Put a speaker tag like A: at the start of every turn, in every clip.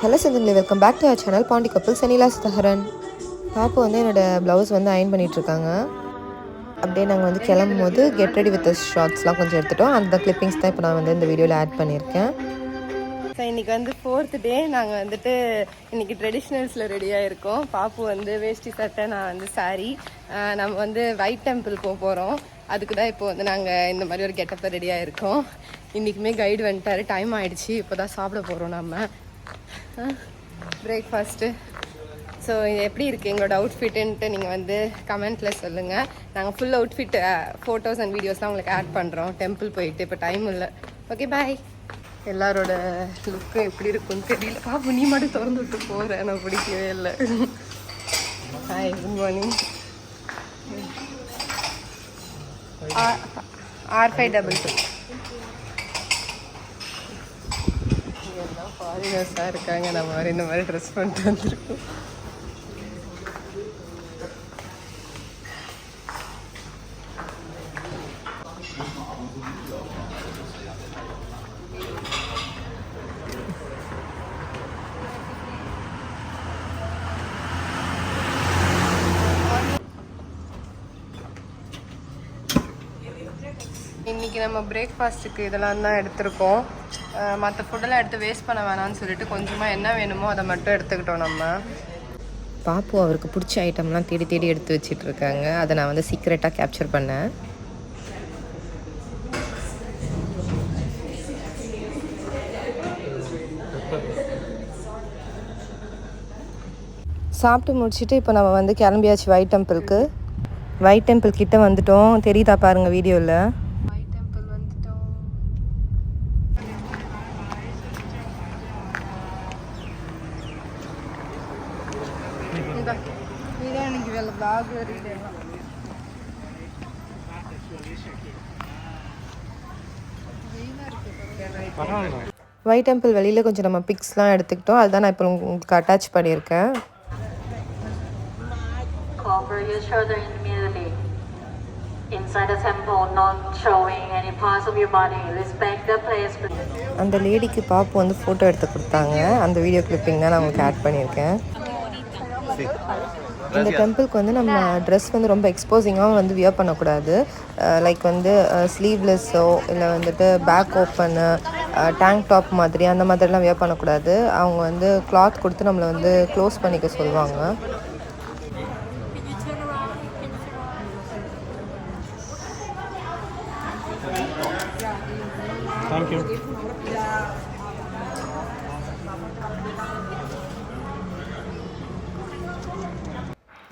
A: Hello சொந்தங்களே, welcome back to our channel Pandi couples and நிலாஸ்தஹரன். பாப்பு வந்து என்னோடய ப்ளவுஸ் வந்து அயன் பண்ணிகிட்ருக்காங்க. அப்படியே நாங்கள் வந்து கிளம்பும் போது கெட் ரெடி வித் ஷார்ட்ஸ்லாம் கொஞ்சம் எடுத்துட்டோம். அந்த கிளிப்பிங்ஸ் தான் இப்போ நான் வந்து இந்த வீடியோவில் ஆட் பண்ணியிருக்கேன்.
B: ஸோ இன்றைக்கி வந்து 4th டே. நாங்கள் வந்துட்டு இன்றைக்கி ட்ரெடிஷ்னல்ஸில் ரெடியாக இருக்கோம். பாப்பு வந்து வேஷ்டி சட்டை, நான் வந்து சாரீ. நம்ம வந்து ஒயிட் டெம்பிள் போக போகிறோம். அதுக்கு தான் இப்போ வந்து நாங்கள் இந்த மாதிரி ஒரு கெட்டப்பில் ரெடியாக இருக்கோம். இன்றைக்குமே கைடு வந்துட்டார். டைம் ஆகிடுச்சி. இப்போ தான் சாப்பிட போகிறோம் நம்ம பிரேக்ஃபாஸ்ட்டு. ஸோ இது எப்படி இருக்குது எங்களோட அவுட்ஃபிட்டுன்ட்டு நீங்கள் வந்து கமெண்ட்டில் சொல்லுங்கள். நாங்கள் ஃபுல் அவுட்ஃபிட் ஃபோட்டோஸ் அண்ட் வீடியோஸ்லாம் உங்களுக்கு ஆட் பண்ணுறோம். டெம்பிள் போயிட்டு இப்போ டைம் இல்லை. Okay bye. எல்லாரோட லுக்கும் எப்படி இருக்குன்னு தெரியல. பாப்பு நீ மட்டும் திறந்து விட்டு போகிறேன், நான் பிடிக்கவே இல்லை. Hi, good morning. R522 எல்லாம் ஃபாரினர்ஸாக இருக்காங்க. நம்ம இந்த மாதிரி ட்ரெஸ் பண்ணிட்டு வந்துருக்கோம். இன்றைக்கி நம்ம பிரேக்ஃபாஸ்ட்டுக்கு இதெல்லாம் தான் எடுத்திருக்கோம். மற்ற ஃபுட்டெல்லாம் எடுத்து வேஸ்ட் பண்ண வேணாம்னு சொல்லிட்டு கொஞ்சமாக என்ன வேணுமோ அதை மட்டும் எடுத்துக்கிட்டோம். நம்ம
A: பாப்பு அவருக்கு பிடிச்ச ஐட்டம்லாம் தேடி தேடி எடுத்து வச்சிட்ருக்காங்க. அதை நான் வந்து சீக்ரெட்டாக கேப்சர் பண்ணேன். சாப்பிட்டு முடிச்சுட்டு இப்போ நம்ம வந்து கிளம்பியாச்சு ஒயிட் டெம்பிளுக்கு. ஒயிட் டெம்பிள் கிட்ட வந்துட்டோம். தெரியுதா பாருங்கள் வீடியோவில். ஒயிட் டெம்பிள் வந்துட்டோம். இதான் எனக்கு வேலை பிளாக் ரீடெல்லாம். ஒயிட் டெம்பிள் வெளியில் கொஞ்சம் நம்ம பிக்ஸ்லாம் எடுத்துக்கிட்டோம். அதுதான் நான் இப்போ உங்களுக்கு அட்டாச் பண்ணியிருக்கேன். அந்த லேடிக்கு பாப்பு வந்து ஃபோட்டோ எடுத்து கொடுத்தாங்க. அந்த வீடியோ கிளிப்பிங் தான் நான் உங்களுக்கு ஆட் பண்ணியிருக்கேன். இந்த டெம்பிளுக்கு வந்து நம்ம ட்ரெஸ் வந்து ரொம்ப எக்ஸ்போசிங்காகவும் வந்து வியர் பண்ணக்கூடாது. லைக் வந்து ஸ்லீவ்லெஸ்ஸோ இல்லை வந்துட்டு பேக் ஓப்பனு, டேங்க் டாப் மாதிரி அந்த மாதிரிலாம் வியர் பண்ணக்கூடாது. அவங்க வந்து கிளாத் கொடுத்து நம்மளை வந்து க்ளோஸ் பண்ணிக்க சொல்லுவாங்க.
C: Thank you.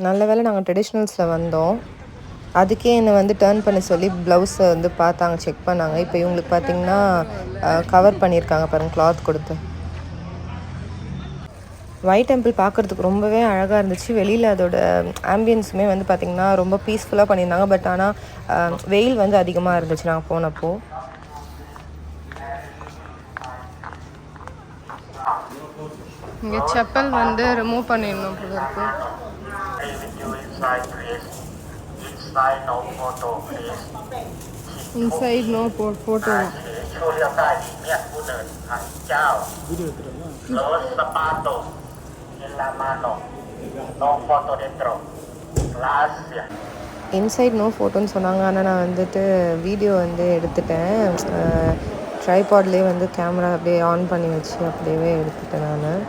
A: நல்ல வேளை நாங்கள் ட்ரெடிஷ்னல்ஸில் வந்தோம். அதுக்கே என்னை வந்து டேர்ன் பண்ணி சொல்லி ப்ளவுஸை வந்து பார்த்தாங்க, செக் பண்ணாங்க. இப்போ இவங்களுக்கு பார்த்திங்கன்னா கவர் பண்ணியிருக்காங்க பாருங்கள், கிளாத் கொடுத்து. ஒயிட் டெம்பிள் பார்க்குறதுக்கு ரொம்பவே அழகாக இருந்துச்சு. வெளியில் அதோட ஆம்பியன்ஸுமே வந்து பார்த்திங்கன்னா ரொம்ப பீஸ்ஃபுல்லாக பண்ணியிருந்தாங்க. பட் ஆனால் வெயில் வந்து அதிகமாக இருந்துச்சு நாங்கள் போனப்போ.
B: இங்கே செப்பல் வந்து ரிமூவ் பண்ணிடணும் போல இருக்கு. Inside no photo.
A: Inside no ஃபோட்டோன்னு சொன்னாங்க. ஆனால் நான் வந்துட்டு வீடியோ வந்து எடுத்துட்டேன். ட்ரைபாட்லேயே வந்து கேமரா அப்படியே ஆன் பண்ணி வச்சு அப்படியே எடுத்துட்டேன் நான்.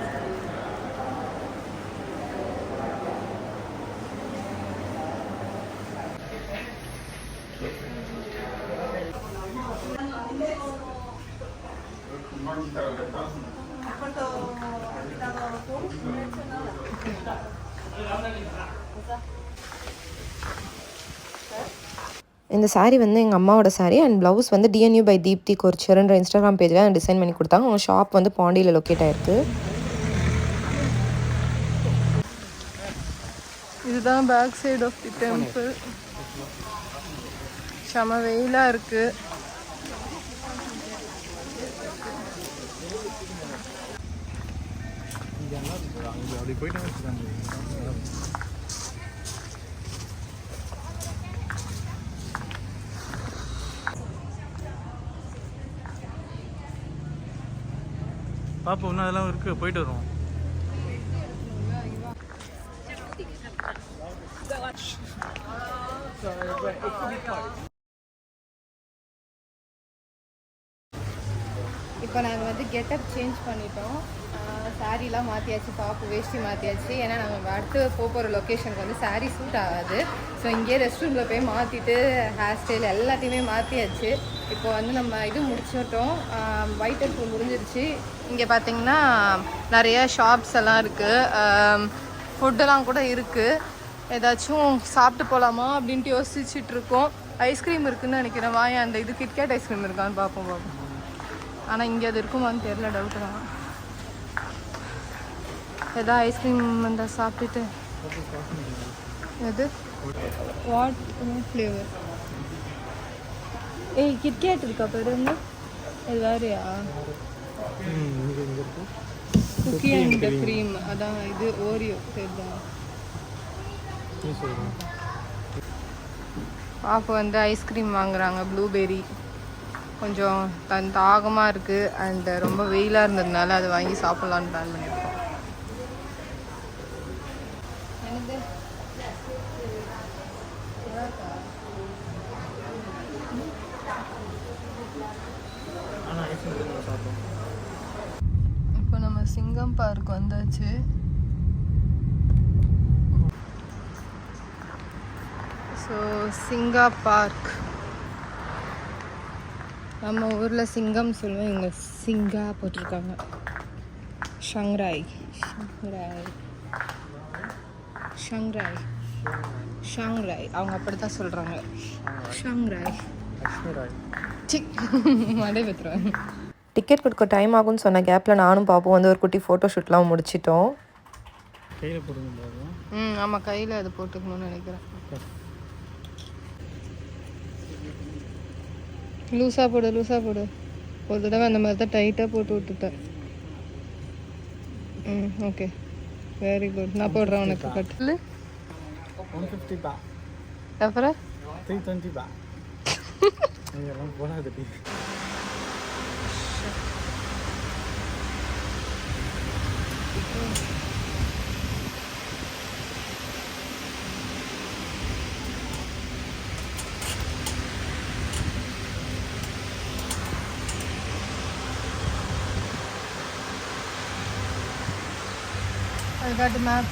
A: இந்த சாரீ வந்து எங்கள் அம்மாவோட சாரீ அண்ட் ப்ளவுஸ் வந்து DNU by தீப்தி கொர்ச்சர்ன்ற இன்ஸ்டாகிராம் பேஜில் டிசைன் பண்ணி கொடுத்தாங்க. அவங்க ஷாப் வந்து பாண்டியில் லொக்கேட் ஆகிருக்கு.
B: இதுதான் back side of the temple. செம வெயிலாக இருக்குது.
C: பாப்போம், இன்னும் அதெல்லாம் இருக்குது, போயிட்டு வருவோம்.
B: இப்போ நாங்கள் வந்து கெட்டப் சேஞ்ச் பண்ணிட்டோம். சாரீலாம் மாற்றியாச்சு, பாப்பு வேஷ்டி மாற்றியாச்சு. ஏன்னா நாங்கள் அடுத்து போகிற லொக்கேஷனுக்கு வந்து சாரீ சூட் ஆகாது. ஸோ இங்கேயே ரெஸ்ட் ரூமில் போய் மாற்றிட்டு ஹேர் ஸ்டைல் எல்லாத்தையுமே மாற்றியாச்சு. இப்போ வந்து நம்ம இது முடிச்சிட்டோம், ஒயிட் அண்ட் ஃபுல் முடிஞ்சிருச்சு. இங்கே பார்த்தீங்கன்னா நிறைய ஷாப்ஸ் எல்லாம் இருக்குது, ஃபுட்டெல்லாம் கூட இருக்குது. ஏதாச்சும் சாப்பிட்டு போகலாமா அப்படின்ட்டு யோசிச்சுட்டு இருக்கோம். ஐஸ்கிரீம் இருக்குதுன்னு நினைக்கிறேன். வாங்க அந்த இது கிட்கேட் ஐஸ்கிரீம் இருக்கான்னு பார்ப்போம். ஆனால் இங்கே அது இருக்குமான்னு தெரியல, டவுட்டு தான். ஏதாவது ஐஸ்கிரீம் வந்தால் சாப்பிட்டுட்டு எது வாட் ஃப்ளேவர்? ஏய் கிட்கேட் இருக்கா பாருங்க, இது வேறையா? குக்கி அண்ட் க்ரீம், அதான் இது ஓரியோ சரிதான். பாப்பா வந்து ஐஸ்கிரீம் வாங்குறாங்க, ப்ளூபெர்ரி. கொஞ்சம் தாகமாக இருக்குது அண்ட் ரொம்ப வெயிலாக இருந்ததுனால அதை வாங்கி சாப்பிட்லான்னு பிளான் பண்ணியிருக்கோம். இப்போ நம்ம சிங்கம் பார்க் வந்தாச்சு. ஸோ சிங்கா பார்க், நம்ம ஊரில் சிங்கம் சொல்லுவோம், இங்கே சிங்கா போட்டிருக்காங்க. ஷங்ராய் ஷங்ராய் ஷங்ராய் ஷங்ராய் அவங்க அப்படி தான் சொல்கிறாங்க. ஷங்ராய் மடை பெற்றுவேன்.
A: டிக்கெட் கொடுக்க டைம் ஆகும்னு சொன்ன கேப்பில் நானும் பாப்போம் வந்து ஒரு குட்டி ஃபோட்டோ ஷூட்லாம் முடிச்சிட்டோம்.
C: கையில் போடுங்க.
B: ஆமாம், கையில் அது போட்டுக்கணும்னு நினைக்கிறேன். லூஸாக போடு. ஒரு தடவை அந்த மாதிரி தான் டைட்டாக போட்டு விட்டுட்டேன். Okay, very good. நான் போடுறேன் உனக்கு கட்டில்.
C: 150 பா.
B: அப்புறம்
C: 320 பா. இதெல்லாம் போடாது.
B: I got the map.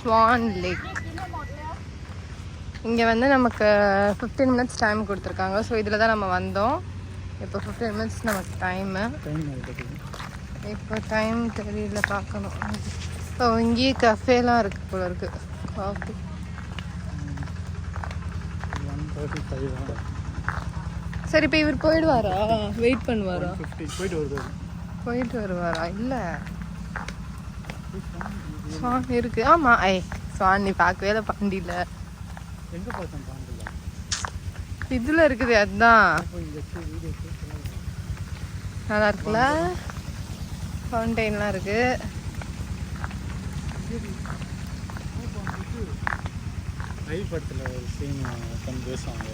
B: Swan lake. இங்கே வந்து நமக்கு 15 மினிட்ஸ் டைம் கொடுத்துருக்காங்க. ஸோ இதில் தான் நம்ம வந்தோம். இப்போ 15 மினிட்ஸ் நமக்கு டைமு. இப்போ டைம் தெரியல, பார்க்கணும். ஸோ இங்கேயே கஃபேலாம் இருக்குது போல இருக்குது. காஃபி
C: 135.
B: சரி, இப்போ இவர் போயிடுவாரா? வெயிட் பண்ணுவாரா?
C: போயிட்டு
B: வருவாரா? இல்லை, ஸ்வான் இருக்கு. ஆமாம், ஸ்வான் நீ பார்க்கவே இல்லை, பாண்டியில்
C: எங்கே பார்த்தேன்? பாண்டியில்
B: இதில் இருக்குது, அதுதான் நல்லா இருக்குல்ல. ஃபவுண்டைன்லாம் இருக்கு.
C: ரயில் படத்தில் ஒரு சீன் உட்காந்து பேசுவாங்க,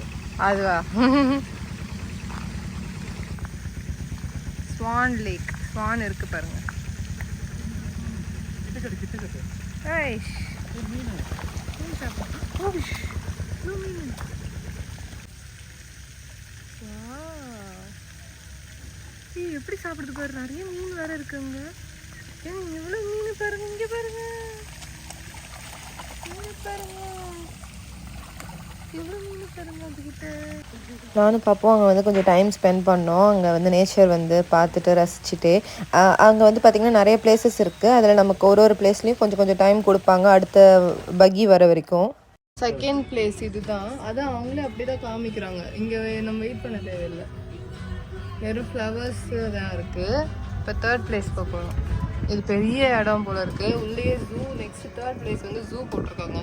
B: அதுவா? ஸ்வான் லேக், ஸ்வான் இருக்கு பாருங்க. எப்படி சாப்பிடுது பாரு, நிறைய மீன் வேற இருக்குங்க. எவ்வளவு மீன் பாருங்க, இங்க பாருங்க, இங்க பாருங்க.
A: நானும் பாப்போம் அங்கே வந்து கொஞ்சம் டைம் ஸ்பெண்ட் பண்ணோம். அங்கே வந்து நேச்சர் வந்து பார்த்துட்டு ரசிச்சுட்டு அங்கே வந்து பார்த்திங்கன்னா நிறைய பிளேசஸ் இருக்குது. அதில் நமக்கு ஒரு பிளேஸ்லேயும் கொஞ்சம் கொஞ்சம் டைம் கொடுப்பாங்க அடுத்த பக்கி வர வரைக்கும்.
B: செகண்ட் பிளேஸ் இதுதான். அதான் அவங்களே அப்படி தான் காமிக்கிறாங்க. இங்கே நம்ம வெயிட் பண்ண தேவையில்லை, வெறும் ஃப்ளவர்ஸ் தான் இருக்குது. இப்போ தேர்ட் பிளேஸ் போகணும். இது பெரிய இடம் போல் இருக்குது. உள்ளே ஜூ. நெக்ஸ்ட் தேர்ட் பிளேஸ் வந்து ஜூ போட்டிருக்காங்க.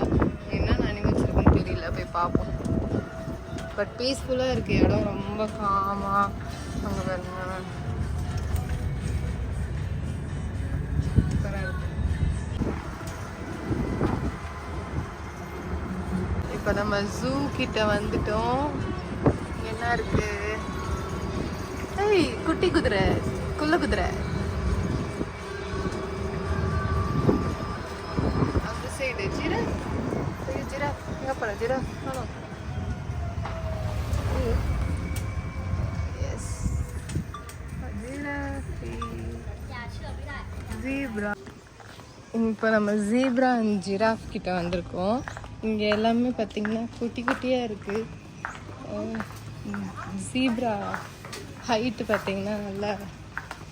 B: என்னென்ன அனிமல்ஸ் இருக்குன்னு தெரியல, போய் பார்ப்போம். பட் பீஸ்ஃபுல்லாக இருக்குது இடம், ரொம்ப காமாக. அங்கே பாருங்க, சூப்பராக இருக்கு. இப்போ நம்ம ஜூ கிட்ட வந்துட்டோம். என்ன இருக்கு? ஏய், குட்டி குதிரை, குள்ள குதிரை. அந்த சைடு ஜிராஃப். ஜிராஃப் எங்கே போல? ஜிராஃப் காணோம். Yes, zebra. இப்போ நம்ம ஜீப்ரா அண்ட் ஜிராஃப் கிட்ட வந்திருக்கோம். இங்கே எல்லாமே பார்த்திங்கன்னா குட்டி குட்டியாக இருக்குது. ஜீப்ரா ஹைட்டு பார்த்திங்கன்னா நல்லா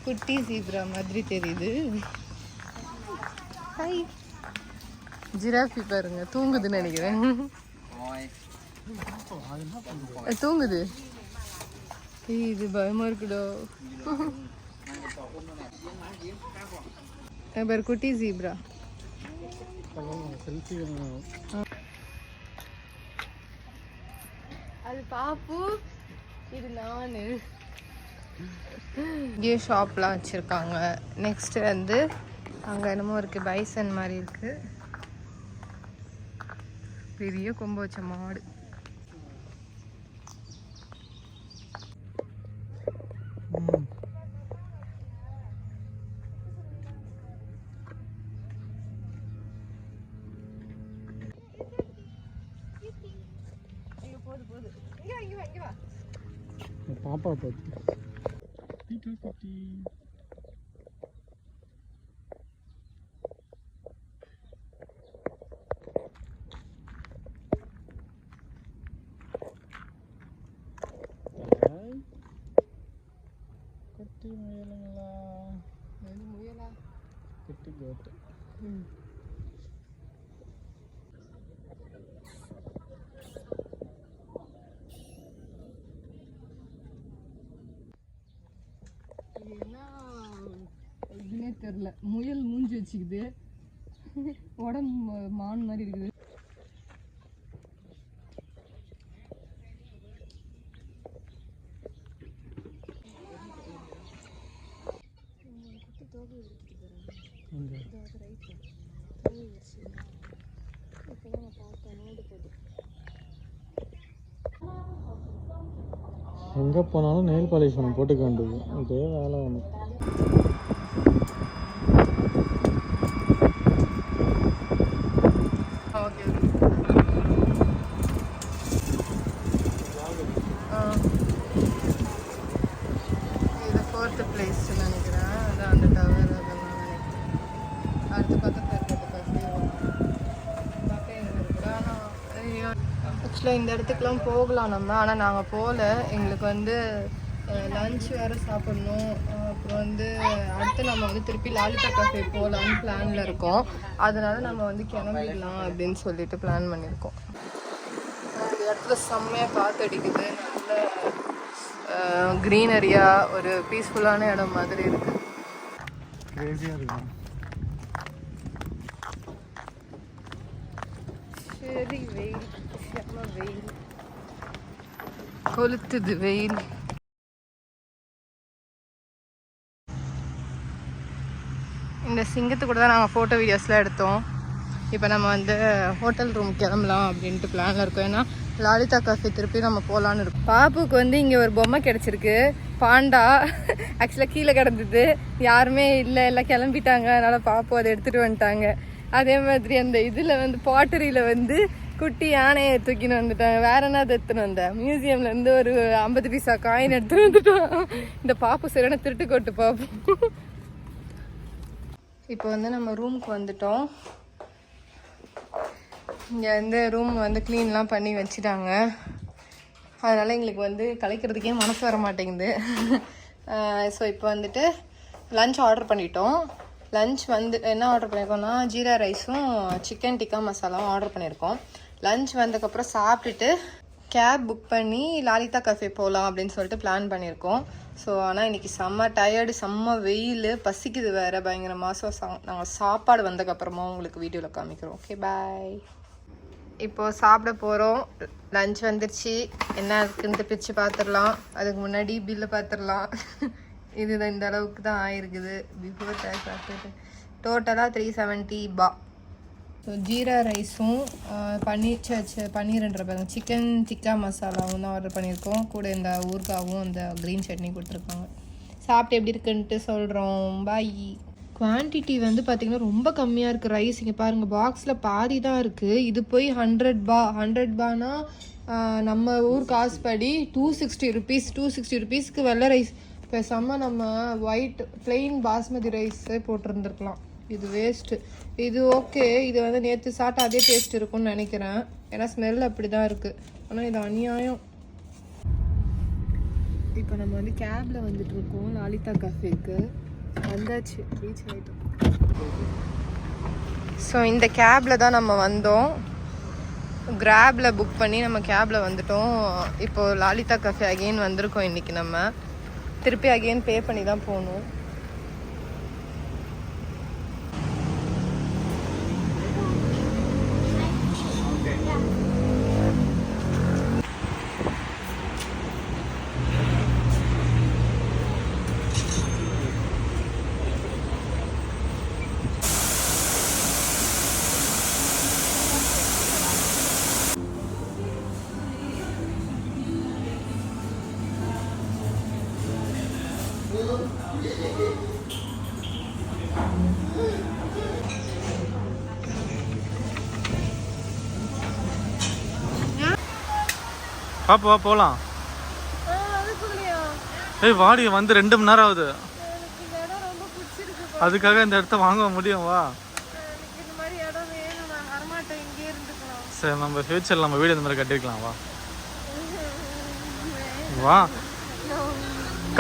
B: குட்டி ஜீப்ரா மாதிரி தெரியுது. ஹாய். ஜிராஃபி பாருங்க, தூங்குதுன்னு நினைக்கிறேன். தூங்குது. இது பயமா இருக்குடோ. பேர் குட்டி ஜீப்ரா. அது பாப்பு, இது நானு. இங்கே ஷாப்லாம் வச்சுருக்காங்க. நெக்ஸ்ட் வந்து அங்கே என்னமோ இருக்குது, பைசன் மாதிரி இருக்குது. பெரிய கொம்பு வச்ச மாடு.
C: பாப்பா பார்த்து குட்டி முயலுங்களா?
B: முயலா?
C: குட்டி கோட்டு.
B: இதுனே தெரியல. முயல் மூஞ்சி வச்சுக்குது, உடம்பு மான் மாதிரி இருக்குது.
C: எங்கே போனாலும் நெயில் பாலிஷ் ஒன்று போட்டுக்க வேண்டியது, இதே வேலை ஒன்று.
B: ஓகே. இது ஃபோர்த்து பிளேஸ் நினைக்கிறேன். அதான் அந்த டவர் அதெல்லாம் நினைக்கிறேன். அடுத்து பக்கத்தில் இருக்கிறது ஆக்சுவலாக இந்த இடத்துக்குலாம் போகலாம் நம்ம. ஆனால் நாங்கள் போகல. எங்களுக்கு வந்து லன்ச் வேறு சாப்பிட்ணும். அப்புறம் வந்து அடுத்து நம்ம வந்து திருப்பி லாலிபா கஃபே போகலான்னு பிளானில் இருக்கோம். அதனால நம்ம வந்து கிளம்பிடலாம் அப்படின்னு சொல்லிட்டு பிளான் பண்ணியிருக்கோம். இந்த இடத்துல செம்மையாக காற்றடிக்குது. நல்ல க்ரீனரியாக ஒரு பீஸ்ஃபுல்லான இடம் மாதிரி இருக்குது.
C: கிரேசியாக இருக்கும்.
B: சரி, வெயில், செம்ம வெயில், கொளுத்துது வெயில். இந்த சிங்கத்து கூட தான் நாங்கள் ஃபோட்டோ வீடியோஸ்லாம் எடுத்தோம். இப்போ நம்ம வந்து ஹோட்டல் ரூம் கிளம்பலாம் அப்படின்ட்டு பிளானில் இருக்கோம். ஏன்னா லாலிதா கஃபே திருப்பி நம்ம போகலான்னு இருக்கோம். பாப்புக்கு வந்து இங்கே ஒரு பொம்மை கிடச்சிருக்கு, பாண்டா. ஆக்சுவலாக கீழே கிடந்தது, யாருமே இல்லை, எல்லாம் கிளம்பிட்டாங்க. அதனால் பாப்பு அதை எடுத்துகிட்டு வந்துட்டாங்க. அதே மாதிரி அந்த இதில் வந்து பாட்டரியில் வந்து குட்டி யானையை தூக்கின்னு வந்துட்டாங்க. வேற என்ன எடுத்துன்னு வந்தேன்? மியூசியம்லேருந்து ஒரு 50 பைசா காயின் எடுத்துகிட்டு வந்துட்டோம். இந்த பாப்பு சரியான திருட்டு கொட்டு பாப்போம். இப்போ வந்து நம்ம ரூமுக்கு வந்துட்டோம். இங்கே வந்து ரூம் வந்து க்ளீன்லாம் பண்ணி வச்சுட்டாங்க. அதனால் எங்களுக்கு வந்து கலைக்கிறதுக்கே மனசு வர மாட்டேங்குது. ஸோ இப்போ வந்துட்டு லன்ச் ஆர்டர் பண்ணிட்டோம். லன்ச் வந்து என்ன ஆர்டர் பண்ணியிருக்கோம்னா ஜீரா ரைஸும் சிக்கன் டிக்கா மசாலாவும் ஆர்டர் பண்ணியிருக்கோம். லன்ச் வந்ததுக்கப்புறம் சாப்பிட்டுட்டு கேப் புக் பண்ணி லாலிதா கஃபே போகலாம் அப்படின்னு சொல்லிட்டு பிளான் பண்ணியிருக்கோம். ஸோ ஆனால் இன்றைக்கி செம்ம டயர்டு, செம்ம வெயில், பசிக்குது வேறு பயங்கரமாக. ஸோ நாங்கள் சாப்பாடு வந்ததுக்கப்புறமா உங்களுக்கு வீடியோவில் காமிக்கிறோம். Okay bye. இப்போது சாப்பிட போகிறோம். லன்ச் வந்துருச்சு. என்ன இருக்குன்ட்டு பிரித்து பார்த்துடலாம். அதுக்கு முன்னாடி பில்லு பார்த்துடலாம். இதுதான் இந்த அளவுக்கு தான் ஆயிருக்குது. பிஃபோர் டேக்ஸ் ஆஃப்டர் டோட்டலாக 370 பா. ஸோ ஜீரா ரைஸும் பன்னீர்ன்ற பாருங்க சிக்கன் டிக்கா மசாலாவும் தான் ஆர்டர் பண்ணியிருக்கோம். கூட இந்த ஊறுகாவும் அந்த க்ரீன் சட்னி கொடுத்துருக்காங்க. சாப்பிட்டு எப்படி இருக்குன்ட்டு சொல்கிறோம். பாய். குவான்டிட்டி வந்து பார்த்திங்கன்னா ரொம்ப கம்மியாக இருக்குது ரைஸ். இங்கே பாருங்கள் பாக்ஸில் பாதி தான் இருக்குது. இது போய் 100 பா. 100 பானா நம்ம ஊர் காசு படி 260 ருபீஸ். 260 ருபீஸ்க்கு வெள்ளை ரைஸ். பேசாமல் நம்ம ஒயிட் பிளெயின் பாஸ்மதி ரைஸே போட்டிருந்துருக்கலாம். இது வேஸ்ட்டு. இது ஓகே, இது வந்து நேற்று சாப்பிட்டா அதே டேஸ்ட் இருக்கும்னு நினைக்கிறேன். ஏன்னா ஸ்மெல் அப்படி தான் இருக்குது. ஆனால் இது அநியாயம். இப்போ நம்ம வந்து கேபில் வந்துட்டுருக்கோம் லாலிதா கஃபேக்கு. வந்தாச்சு, ரீச் ஆகிட்டோம். ஸோ இந்த கேபில் தான் நம்ம வந்தோம். கிராபில் புக் பண்ணி நம்ம கேபில் வந்துட்டோம். இப்போது லாலிதா கஃபே அகெயின் வந்திருக்கோம். இன்றைக்கி நம்ம திருப்பி அகெயின் பே பண்ணி தான் போகணும்.
C: பாப்பா போகலாம். ஏய் வாடி, வந்து 2 மணி நேரம் ஆகுது. அதுக்காக இந்த இடத்த வாங்க முடியும். வா. சரி, நம்ம ஃபியூச்சரில் நம்ம வீடு இந்த மாதிரி கட்டிருக்கலாம். வா வா.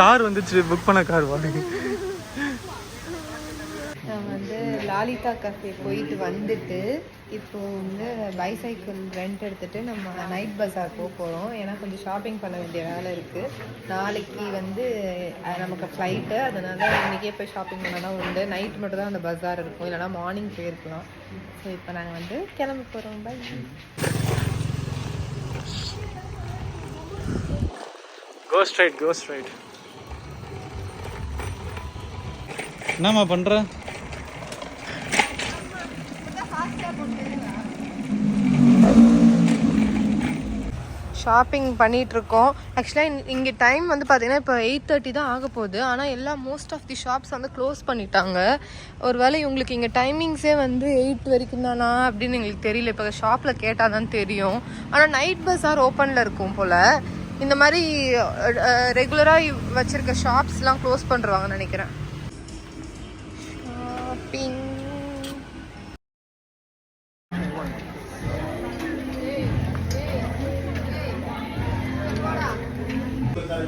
C: கார் வந்துச்சு, புக் பண்ண கார். வாடி.
B: நான் வந்து லாலிதா கஃபே போயிட்டு வந்துட்டு இப்போ வந்து பைசைக்கிள் ரெண்ட் எடுத்துகிட்டு நம்ம நைட் பஸார் போக போகிறோம். ஏன்னா கொஞ்சம் ஷாப்பிங் பண்ண வேண்டிய வேலை இருக்குது. நாளைக்கு வந்து நமக்கு ஃப்ளைட்டு. அதனால் இன்றைக்கே போய் ஷாப்பிங் பண்ண தான் உண்டு. நைட் மட்டும் தான் அந்த பஸார் இருக்கும், இல்லைனா மார்னிங் போயிருக்கலாம். ஸோ இப்போ நாங்கள் வந்து கிளம்ப போகிறோம். Bye.
C: Go straight, go straight. என்னம்மா பண்ணுற?
B: ஷாப்பிங் பண்ணிகிட்ருக்கோம். ஆக்சுவலாக இங்கே டைம் வந்து பார்த்திங்கன்னா இப்போ 8:30 தான் ஆக போகுது. ஆனால் எல்லாம் மோஸ்ட் ஆஃப் தி ஷாப்ஸ் வந்து க்ளோஸ் பண்ணிட்டாங்க. ஒரு வேளை இவங்களுக்கு இங்கே டைமிங்ஸே வந்து 8 வரைக்கும் தானா அப்படின்னு எங்களுக்கு தெரியல. இப்போ ஷாப்பில் கேட்டால் தான் தெரியும். ஆனால் நைட் பஸார் ஓப்பனில் இருக்கும் போல். இந்த மாதிரி ரெகுலராக வச்சுருக்க ஷாப்ஸ்லாம் க்ளோஸ் பண்ணுறாங்கன்னு நினைக்கிறேன். ஷாப்பிங்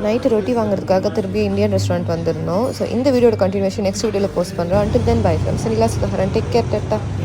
A: நைட்டு ரொட்டி வாங்குறதுக்காக திருப்பி இந்தியன் ரெஸ்டாரண்ட் வந்திருந்தோம். ஸோ இந்த வீடியோட கண்டினியூஷன் நெக்ஸ்ட் வீடியோவில் போஸ்ட் பண்ணுறோம். until then bye from Sunila Sudharan. Take care. Tata.